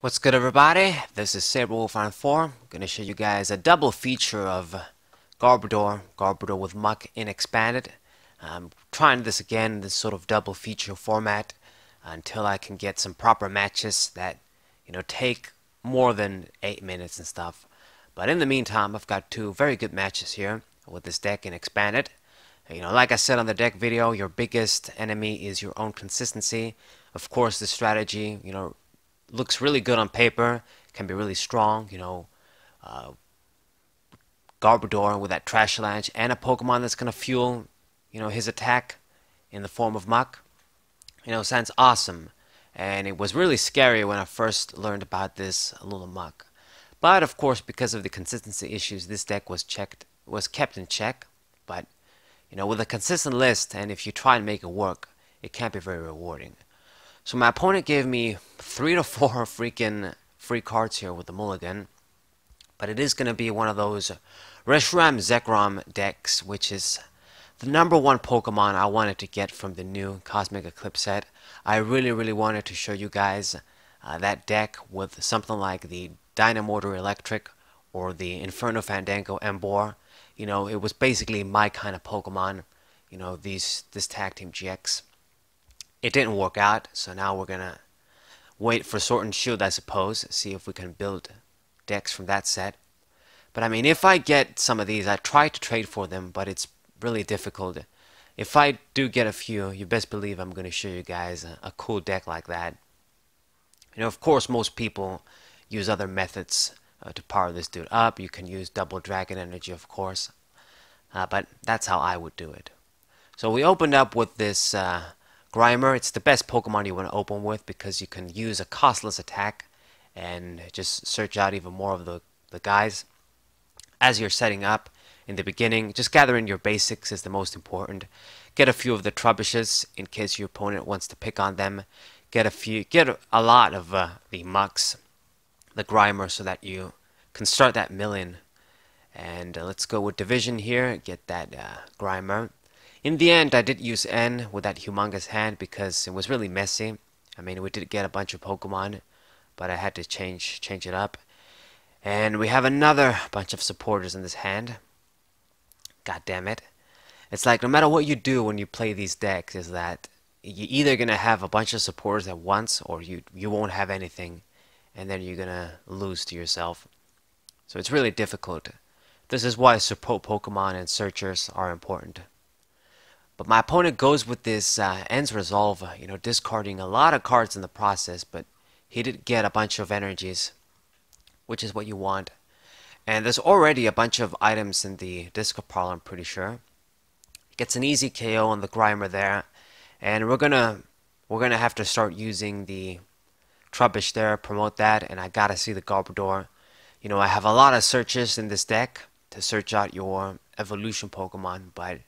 What's good, everybody? This is Saberwolf on 4. I'm gonna show you guys a double feature of Garbodor with Muk in expanded. I'm trying this again, this sort of double feature format, until I can get some proper matches that, take more than 8 minutes and stuff. But in the meantime, I've got two very good matches here with this deck in expanded. Like I said on the deck video, your biggest enemy is your own consistency. Of course, the strategy, looks really good on paper, can be really strong, Garbodor with that Trash Avalanche and a Pokemon that's going to fuel, his attack in the form of Muk. Sounds awesome. And it was really scary when I first learned about this Alolan Muk. But of course, because of the consistency issues, this deck was kept in check. But, with a consistent list, and if you try and make it work, it can't be very rewarding. So my opponent gave me 3 to 4 freaking free cards here with the mulligan. But it is going to be one of those Reshiram Zekrom decks, which is the #1 Pokemon I wanted to get from the new Cosmic Eclipse set. I really wanted to show you guys that deck with something like the Dynamotor Electric or the Inferno Fandango Emboar. It was basically my kind of Pokemon, this Tag Team GX. It didn't work out, so now we're gonna wait for Sword and Shield, I suppose, see if we can build decks from that set. But I mean, if I get some of these, I try to trade for them, but it's really difficult. If I do get a few, you best believe I'm gonna show you guys a cool deck like that. Of course, most people use other methods to power this dude up. You can use double dragon energy, of course, but that's how I would do it. So we opened up with this Grimer. It's the best Pokemon you want to open with because you can use a costless attack and just search out even more of the guys. As you're setting up in the beginning, just gathering your basics is the most important. Get a few of the Trubbishes in case your opponent wants to pick on them. Get a lot of the Muks, the Grimer, so that you can start that million. And let's go with Division here, get that Grimer. In the end, I did use N with that humongous hand because it was really messy. I mean, we did get a bunch of Pokemon, but I had to change it up. And we have another bunch of supporters in this hand. God damn it. It's like no matter what you do when you play these decks is that you're either going to have a bunch of supporters at once or you won't have anything. And then you're going to lose to yourself. So it's really difficult. This is why support Pokemon and searchers are important. But my opponent goes with this Ends Resolve, discarding a lot of cards in the process, but he did get a bunch of energies, which is what you want. And there's already a bunch of items in the discard pile, I'm pretty sure. Gets an easy KO on the Grimer there, and we're gonna have to start using the Trubbish there, promote that, and I gotta see the Garbodor. I have a lot of searches in this deck to search out your evolution Pokemon, but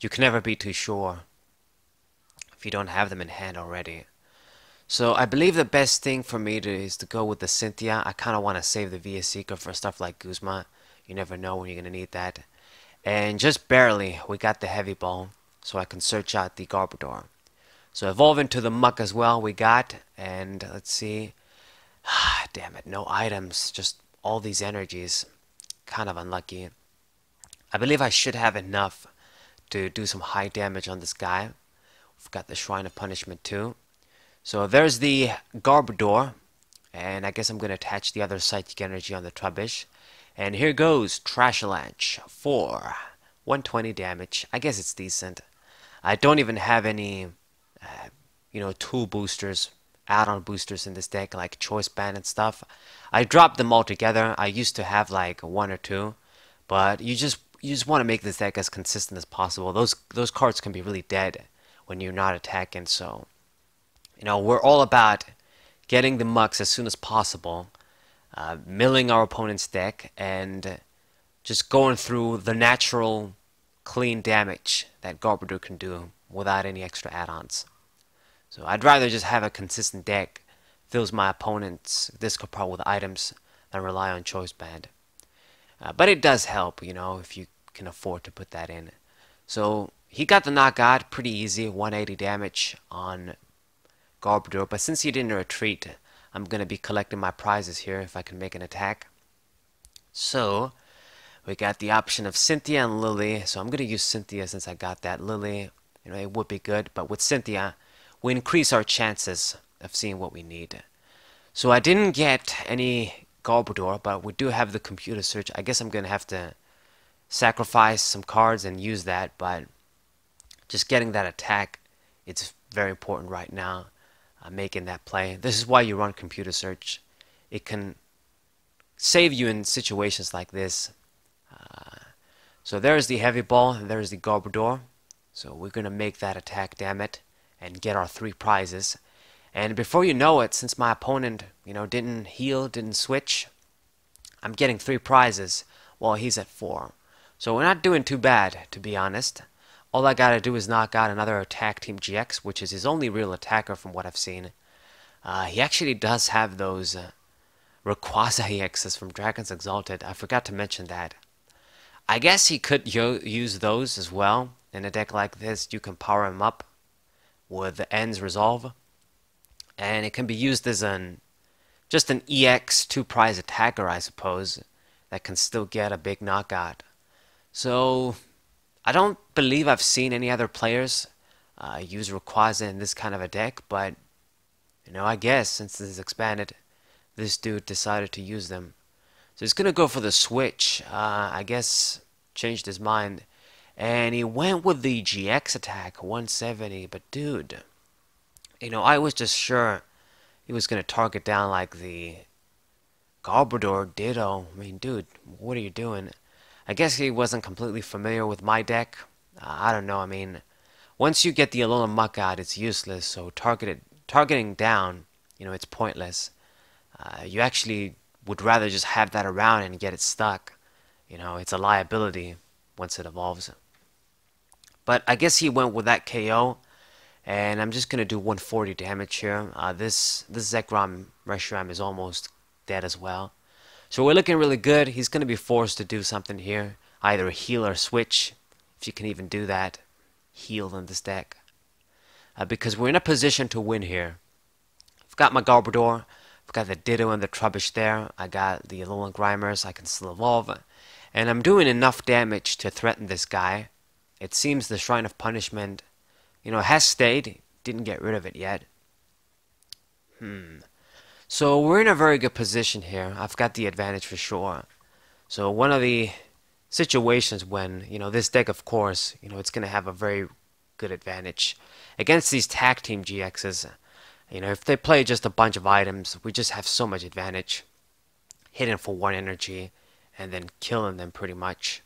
you can never be too sure if you don't have them in hand already. So I believe the best thing for me is to go with the Cynthia. I kind of want to save the VS Seeker for stuff like Guzma. You never know when you're going to need that. And just barely, we got the Heavy Ball, so I can search out the Garbodor. So evolve into the Muk as well, we got. And let's see. Damn it, no items. Just all these energies. Kind of unlucky. I believe I should have enough to do some high damage on this guy. We've got the Shrine of Punishment too. So there's the Garbodor, and I guess I'm going to attach the other Psychic Energy on the Trubbish. And here goes Trash Avalanche for 120 damage. I guess it's decent. I don't even have any, tool boosters, add-on boosters in this deck, like Choice Band and stuff. I dropped them all together. I used to have like 1 or 2, but you just want to make this deck as consistent as possible. Those cards can be really dead when you're not attacking, so we're all about getting the Muks as soon as possible, milling our opponent's deck, and just going through the natural, clean damage that Garbodor can do without any extra add-ons. So I'd rather just have a consistent deck, fills my opponent's discard pile with items, than rely on Choice Band. But it does help, if you can afford to put that in. So he got the knockout pretty easy, 180 damage on Garbodor, but since he didn't retreat, I'm going to be collecting my prizes here if I can make an attack. So we got the option of Cynthia and Lily. So I'm going to use Cynthia since I got that. Lily, it would be good. But with Cynthia, we increase our chances of seeing what we need. So I didn't get any Garbodor, but we do have the computer search. I guess I'm going to have to sacrifice some cards and use that. But just getting that attack, it's very important right now. Making that play. This is why you run computer search. It can save you in situations like this. So there's the heavy ball, and there's the Garbodor. So we're going to make that attack, damn it, and get our 3 prizes. And before you know it, since my opponent, didn't heal, didn't switch, I'm getting 3 prizes while he's at 4. So we're not doing too bad, to be honest. All I gotta do is knock out another Attack Team GX, which is his only real attacker from what I've seen. He actually does have those Rayquaza EXs from Dragon's Exalted. I forgot to mention that. I guess he could use those as well. In a deck like this, you can power him up with the End's Resolve. And it can be used as just an EX 2-prize attacker, I suppose, that can still get a big knockout. So I don't believe I've seen any other players use Rayquaza in this kind of a deck, but I guess since this is expanded, this dude decided to use them. So he's gonna go for the switch. I guess changed his mind, and he went with the GX attack 170. But dude, I was just sure he was gonna target down like the Garbodor Ditto. I mean, dude, what are you doing? I guess he wasn't completely familiar with my deck. I don't know. I mean, once you get the Alolan Muk out, it's useless. So targeting down, it's pointless. You actually would rather just have that around and get it stuck. It's a liability once it evolves. But I guess he went with that KO, and I'm just gonna do 140 damage here. This Zekrom Reshiram is almost dead as well. So we're looking really good. He's going to be forced to do something here. Either heal or switch, if you can even do that. Heal in this deck. Because we're in a position to win here. I've got my Garbodor. I've got the Ditto and the Trubbish there. I got the Alolan Grimers. I can still evolve. And I'm doing enough damage to threaten this guy. It seems the Shrine of Punishment, has stayed. Didn't get rid of it yet. So we're in a very good position here. I've got the advantage for sure. So one of the situations when, this deck, of course, it's going to have a very good advantage against these tag team GXs. If they play just a bunch of items, we just have so much advantage. Hitting for 1 energy and then killing them pretty much.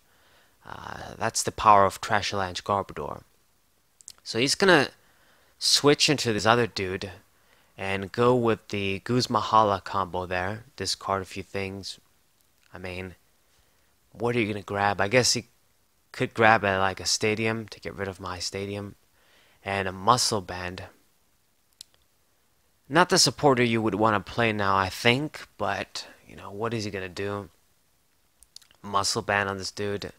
That's the power of Trashalanche Garbodor. So he's going to switch into this other dude and go with the Guzma-Hala combo there. Discard a few things. I mean, what are you going to grab? I guess he could grab like a Stadium to get rid of my Stadium. And a Muscle Band. Not the supporter you would want to play now, I think. But, what is he going to do? Muscle Band on this dude.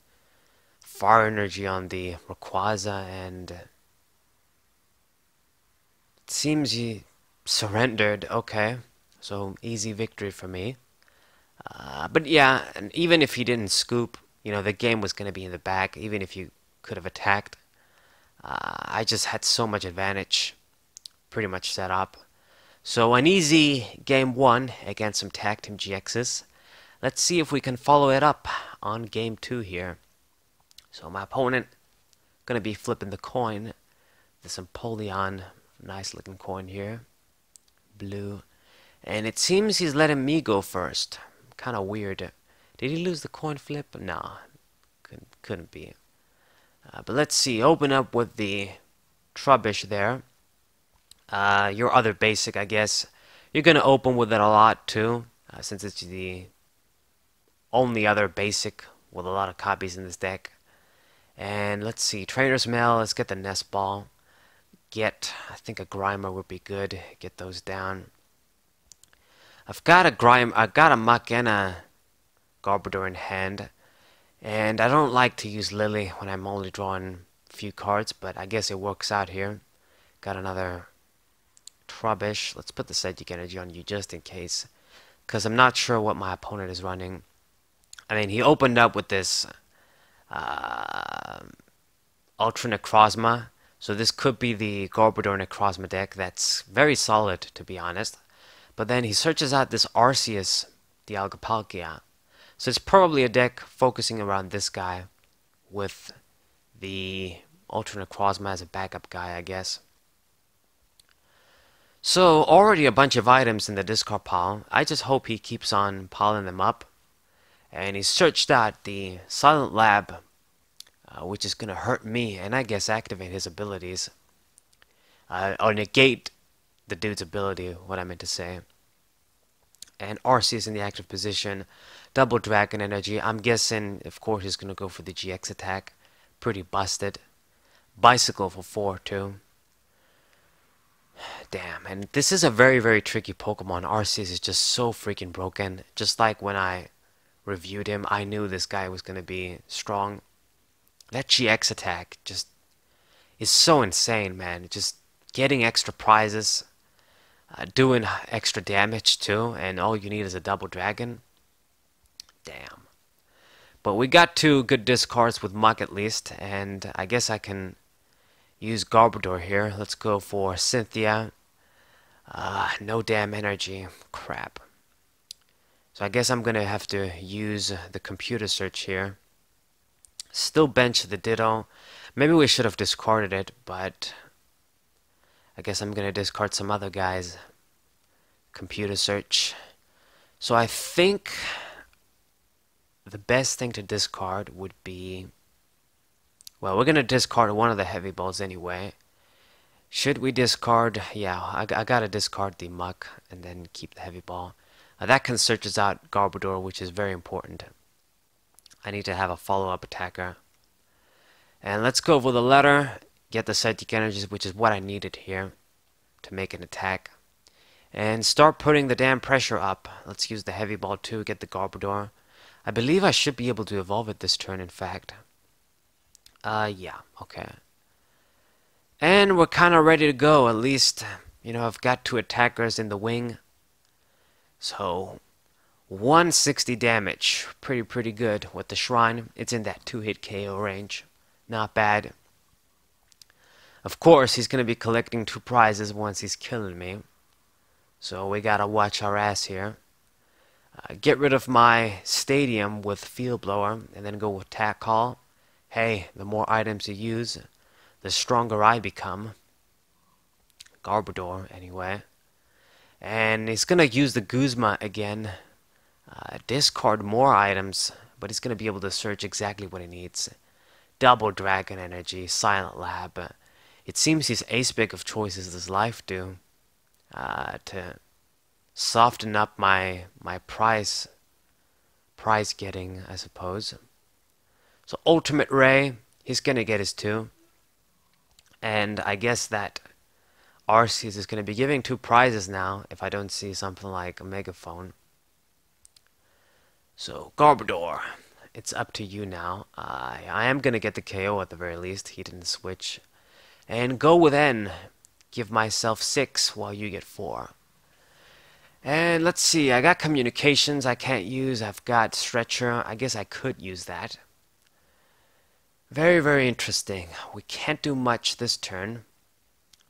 Fire Energy on the Rayquaza. And it seems he surrendered. Okay, so easy victory for me. But yeah, and even if he didn't scoop, the game was going to be in the back. Even if you could have attacked, I just had so much advantage, pretty much set up. So an easy game 1 against some tag team GXs. Let's see if we can follow it up on game 2 here. So my opponent gonna be flipping the coin. There's Empoleon, nice looking coin here. Blue, and it seems he's letting me go first. Kind of weird. Did he lose the coin flip? No, couldn't be. But let's see. Open up with the Trubbish there. Your other basic, I guess. You're gonna open with it a lot too, since it's the only other basic with a lot of copies in this deck. And let's see. Trainer's Mail. Let's get the Nest Ball. I think a Grimer would be good. Get those down. I've got a Muk and a Garbodor in hand. And I don't like to use Lily when I'm only drawing a few cards, but I guess it works out here. Got another rubbish. Let's put the psychic energy on you just in case, because I'm not sure what my opponent is running. I mean, he opened up with this Ultra Necrozma, so this could be the Garbodor Necrozma deck that's very solid, to be honest. But then he searches out this Arceus Dialga. So it's probably a deck focusing around this guy with the Ultra Necrozma as a backup guy, I guess. So already a bunch of items in the discard pile. I just hope he keeps on piling them up. And he searched out the Silent Lab, which is going to hurt me and I guess activate his abilities. Or negate the dude's ability, what I meant to say. And Arceus in the active position. Double Dragon Energy. I'm guessing, of course, he's going to go for the GX attack. Pretty busted. Bicycle for 4 too. Damn, and this is a very, very tricky Pokemon. Arceus is just so freaking broken. Just like when I reviewed him, I knew this guy was going to be strong. That GX attack just is so insane, man. Just getting extra prizes, doing extra damage too, and all you need is a double dragon. Damn. But we got 2 good discards with Muk at least, and I guess I can use Garbodor here. Let's go for Cynthia. No damn energy. Crap. So I guess I'm going to have to use the computer search here. Still bench the Ditto. Maybe we should have discarded it, but I guess I'm going to discard some other guys. Computer search. So I think the best thing to discard would be... Well, we're going to discard one of the heavy balls anyway. Should we discard... Yeah, I got to discard the Muk and then keep the heavy ball. That can searches out Garbodor, which is very important. I need to have a follow-up attacker. And let's go for the letter. Get the psychic energies, which is what I needed here to make an attack. And start putting the damn pressure up. Let's use the heavy ball too, get the Garbodor. I believe I should be able to evolve it this turn, in fact. Yeah, okay. And we're kind of ready to go, at least. You know, I've got 2 attackers in the wing. So, 160 damage. Pretty good with the Shrine. It's in that 2-hit KO range. Not bad. Of course, he's going to be collecting 2 prizes once he's killing me. So, we gotta watch our ass here. Get rid of my Stadium with Field Blower, and then go with Tack Call. Hey, the more items you use, the stronger I become. Garbodor, anyway. And he's going to use the Guzma again. Discard more items, but he's going to be able to search exactly what he needs. Double Dragon Energy, Silent Lab. It seems his ace pick of choice is this Life Dew. To soften up my prize getting, I suppose. So Ultimate Ray, he's going to get his 2. And I guess that Arceus is going to be giving 2 prizes now if I don't see something like a Megaphone. So Garbodor, it's up to you now. I am going to get the KO at the very least. He didn't switch. And go with N. Give myself 6 while you get 4. And let's see, I got Communications I can't use. I've got Stretcher. I guess I could use that. Very, very interesting. We can't do much this turn,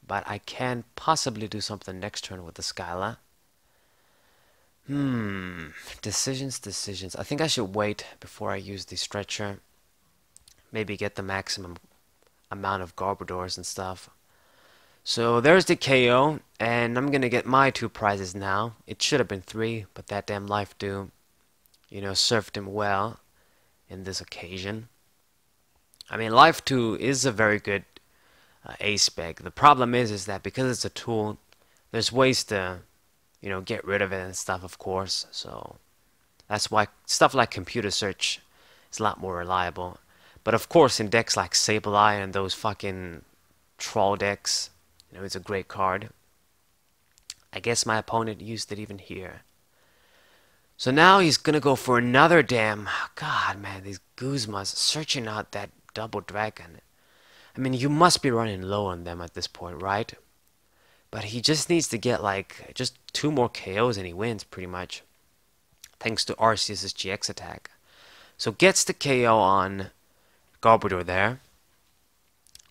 but I can possibly do something next turn with the Skyla. Decisions. I think I should wait before I use the Stretcher. Maybe get the maximum amount of Garbodors and stuff. So there's the KO, and I'm gonna get my 2 prizes now. It should have been 3, but that damn Life Dew, you know, served him well in this occasion. I mean, Life 2 is a very good ace spec. The problem is that because it's a tool, there's ways to, you know, get rid of it and stuff, of course. So that's why stuff like computer search is a lot more reliable. But of course, in decks like Sableye and those fucking troll decks, you know, it's a great card. I guess my opponent used it even here. So now he's gonna go for another damn... God, man, these Guzmas searching out that double dragon. I mean, you must be running low on them at this point, right? But he just needs to get like just 2 more KOs and he wins pretty much. Thanks to Arceus' GX attack. So gets the KO on Garbodor there.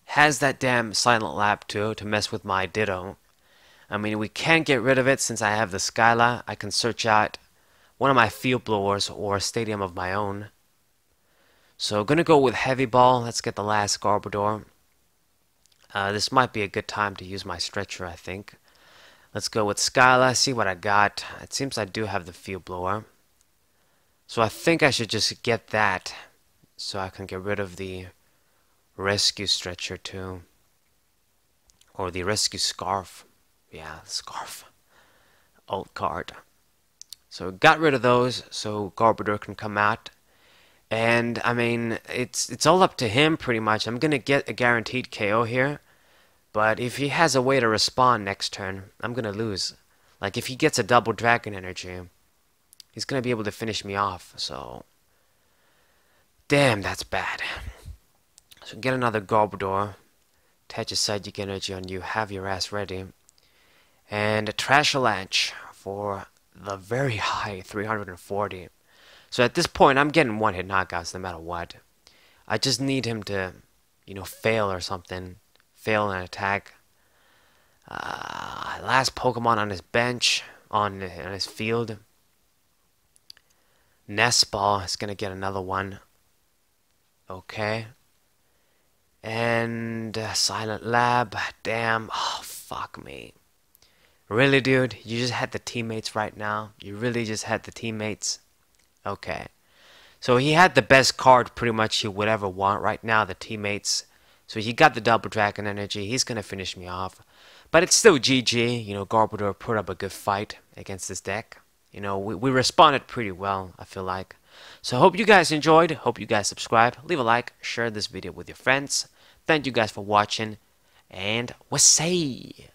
Has that damn Silent Lab too to mess with my Ditto. I mean, we can't get rid of it since I have the Skyla. I can search out one of my Field Blowers or a Stadium of my own. So gonna go with Heavy Ball. Let's get the last Garbodor. This might be a good time to use my Stretcher, I think. Let's go with Skyla, see what I got. It seems I do have the Field Blower. So I think I should just get that so I can get rid of the Rescue Stretcher too. Or the Rescue Scarf. Yeah, Scarf. Alt card. So got rid of those so Garbodor can come out. And I mean, it's all up to him pretty much. I'm gonna get a guaranteed KO here. But if he has a way to respond next turn, I'm gonna lose. Like if he gets a double Dragon Energy, he's gonna be able to finish me off. So damn, that's bad. So get another Garbodor. Attach a Psychic Energy on you. Have your ass ready. And a Trashalanche for the very high 340. So at this point, I'm getting one-hit knockouts no matter what. I just need him to, you know, fail or something. Fail an attack. Last Pokemon on his bench, on his field. Nest Ball is going to get another one. Okay. And Silent Lab. Damn. Oh, fuck me. Really, dude? You just had the teammates right now? You really just had the teammates? Okay. So he had the best card pretty much he would ever want right now, the teammates. So he got the double Dragon Energy. He's going to finish me off. But it's still GG. You know, Garbodor put up a good fight against this deck. You know, we responded pretty well, I feel like. So I hope you guys enjoyed. Hope you guys subscribe. Leave a like. Share this video with your friends. Thank you guys for watching. And we'll see.